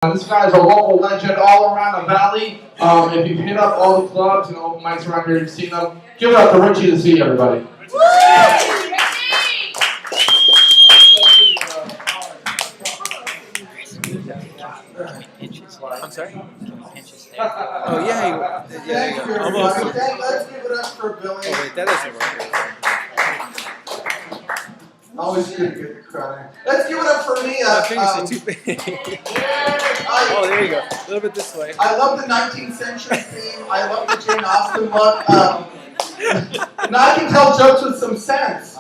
This guy's a local legend all around the valley. If you've hit up all the clubs and open mics around here, you've seen them. Give it up to Richie the C, everybody. I'm sorry? Oh, yeah. Thank you, Almost. everybody. Let's give it up for Billy. Oh, wait, that doesn't work. Always good to get the crowd in. Let's give it up for me. My fingers are too big. Oh, there you go. A little bit this way. I love the 19th century theme. I love the Jane Austen look. Now I can tell jokes with some sense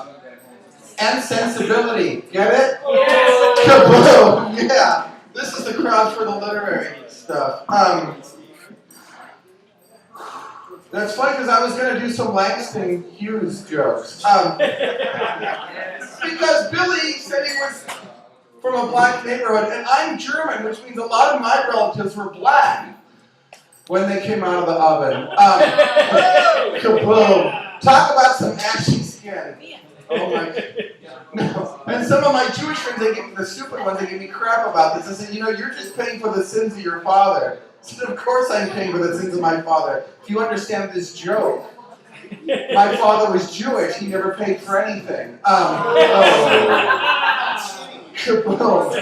and sensibility. Get it? Yes. Kaboom! Yeah. This is the crowd for the literary stuff. That's funny because I was going to do some Langston Hughes jokes. Because Billy said he was from a black neighborhood, and I'm German, which means a lot of my relatives were black when they came out of the oven. Kaboom. Talk about some ashy skin. Oh my. No. And some of my Jewish friends, they give me the stupid ones, they give me crap about this. I said, you're just paying for the sins of your father. I said, of course I'm paying for the sins of my father. Do you understand this joke? My father was Jewish. He never paid for anything. Kaboom.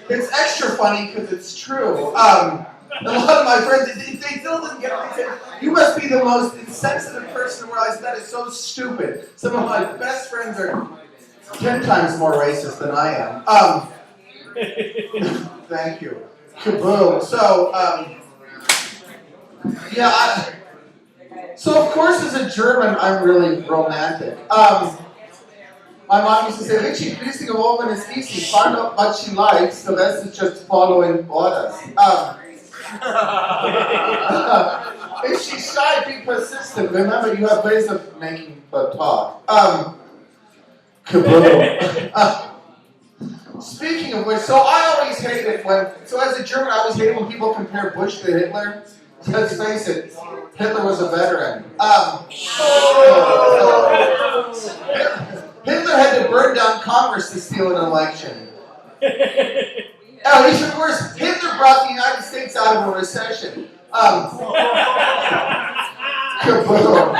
It's extra funny because it's true. A lot of my friends, they still didn't get it. They said, you must be the most insensitive person in the world. I said, that is so stupid. Some of my best friends are 10 times more racist than I am. Thank you. Kaboom. So, so of course as a German, I'm really romantic. My mom used to say, Richie, pleasing a woman is easy. Find out what she likes, the rest is just following orders. If she's shy, be persistent. Remember, you have ways of making her talk. Kaboom. Speaking of which, so I always hated so as a German, I always hated when people compare Bush to Hitler. Let's face it, Hitler was a veteran. Hitler had to burn down Congress to steal an election. Oh, even worse, Hitler brought the United States out of a recession. Kaboom.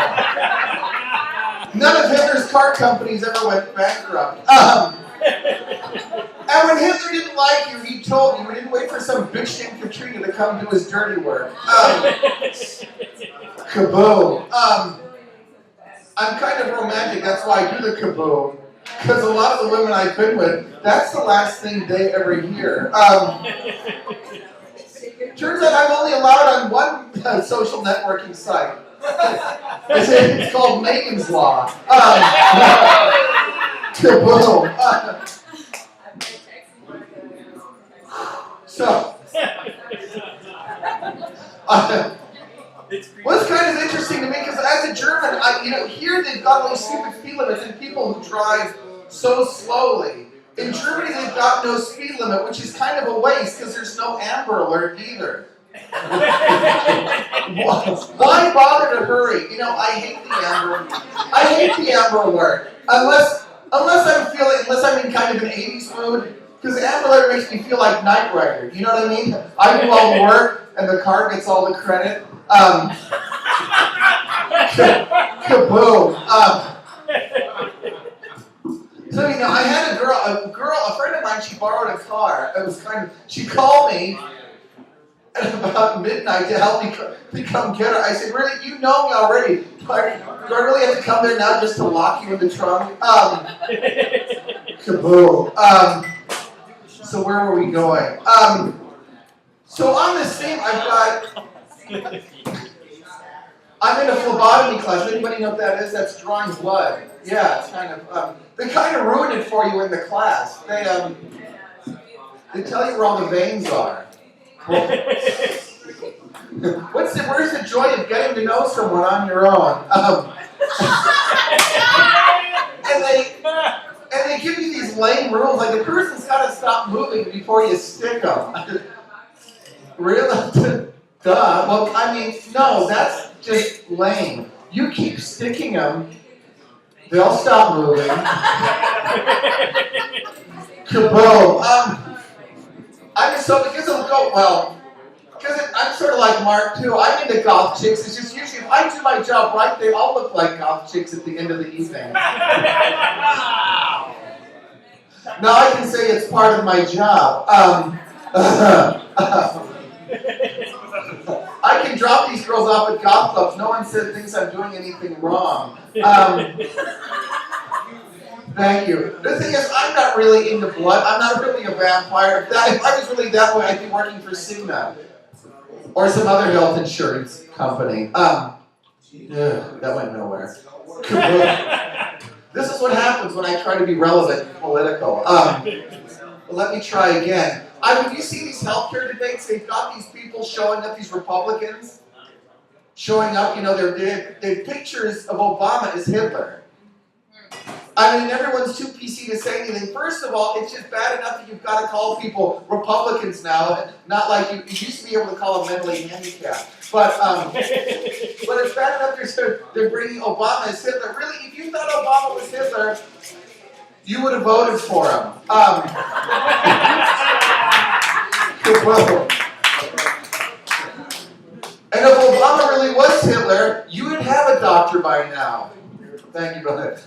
None of Hitler's car companies ever went bankrupt. And when Hitler didn't like you, he told you. He didn't wait for some bitch named Katrina to come do his dirty work. Kaboom. I'm kind of romantic, that's why I do the kaboom. Because a lot of the women I've been with, that's the last thing they ever hear. Turns out I'm only allowed on one social networking site. It's called Megan's Law. Kaboom. So, what's kind of interesting to me, because as a German, here they've got all these stupid speed limits and people who drive so slowly. In Germany, they've got no speed limit, which is kind of a waste because there's no Amber Alert either. Why bother to hurry? I hate the Amber Alert. Unless I'm in kind of an 80s mood. Because Amber Alert makes me feel like Knight Rider. You know what I mean? I do all the work, and the car gets all the credit. Kaboom. So, I had a friend of mine, she borrowed a car. She called me at about midnight to help me come get her. I said, really, you know me already. Do I really have to come there now just to lock you in the trunk? Kaboom. So where were we going? So on this theme, I'm in a phlebotomy class. Anybody know what that is? That's drawing blood. Yeah, it's kind of, they kind of ruin it for you in the class. They tell you where all the veins are. Where's the joy of getting to know someone on your own? And they give you these lame rules, like the person's got to stop moving before you stick them. Really? Duh. Well, no, that's just lame. You keep sticking them, they'll stop moving. Kaboom. I'm just so because it'll go well. Because I'm sort of like Mark too. I'm into goth chicks. It's just usually if I do my job right, they all look like goth chicks at the end of the evening. Now I can say it's part of my job. I can drop these girls off at goth clubs. No one thinks I'm doing anything wrong. Thank you. The thing is, I'm not really into blood. I'm not really a vampire. If I was really that way, I'd be working for Cigna or some other health insurance company. That went nowhere. This is what happens when I try to be relevant and political. Let me try again. When you see these healthcare debates, they've got these people showing up, these Republicans showing up. You know, they're pictures of Obama as Hitler. I mean, everyone's too PC to say anything. First of all, it's just bad enough that you've got to call people Republicans now, not like you used to be able to call them mentally handicapped. But it's bad enough they're bringing Obama as Hitler. Really, if you thought Obama was Hitler, you would have voted for him. And if Obama really was Hitler, you would have a doctor by now. Thank you, brother.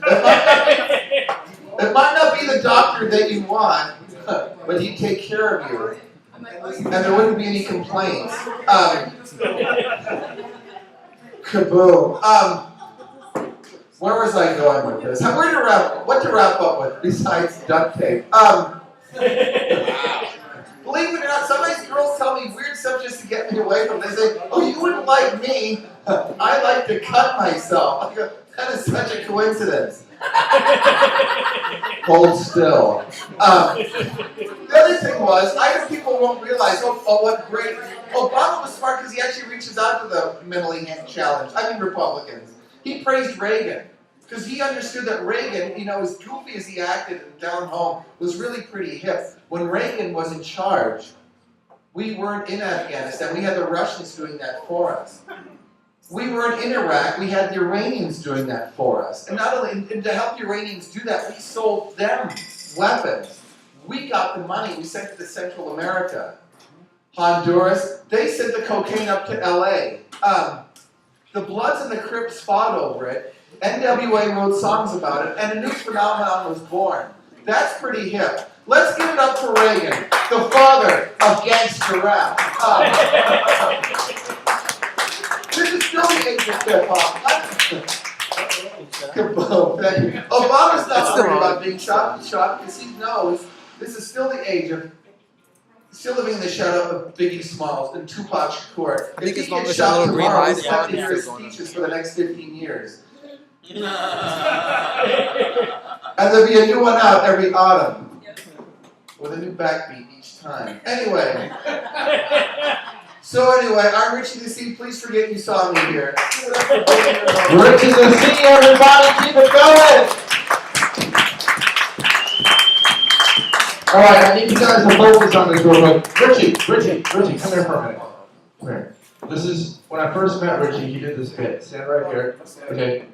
It might not be the doctor that you want, but he'd take care of you. And there wouldn't be any complaints. Kaboom. Where was I going with this? What to wrap up with besides duct tape? Believe it or not, sometimes girls tell me weird stuff just to get me away from it. They say, oh, you wouldn't like me. I like to cut myself. I go, that is such a coincidence. Hold still. The other thing was, I know people won't realize, oh what great. Obama was smart because he actually reaches out to the mentally challenged. I mean Republicans. He praised Reagan because he understood that Reagan, you know, as goofy as he acted down home, was really pretty hip. When Reagan was in charge, we weren't in Afghanistan. We had the Russians doing that for us. We weren't in Iraq. We had the Iranians doing that for us. And not only and to help the Iranians do that, we sold them weapons. We got the money. We sent it to Central America. Honduras, they sent the cocaine up to LA. The Bloods and the Crips fought over it. NWA wrote songs about it, and a new phenomenon was born. That's pretty hip. Let's give it up for Reagan, the father of gangster rap. This is still the age of hip-hop. Obama's not worried about being shot because he knows this is still the age of still living in the shadow of Biggie Smalls and Tupac Shakur. If he gets shot tomorrow, he's have to hear his speeches for the next 15 years. And there'll be a new one out every autumn with a new backbeat each time. Anyway. I'm Richie the C. Please forget you saw me here. Richie the C, everybody, keep it going! Alright, I need you guys to focus on this real quick. Richie, come here for a minute. Come here. This is, when I first met Richie, he did this bit. Stand right here. Okay.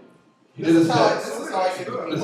He did this bit. This is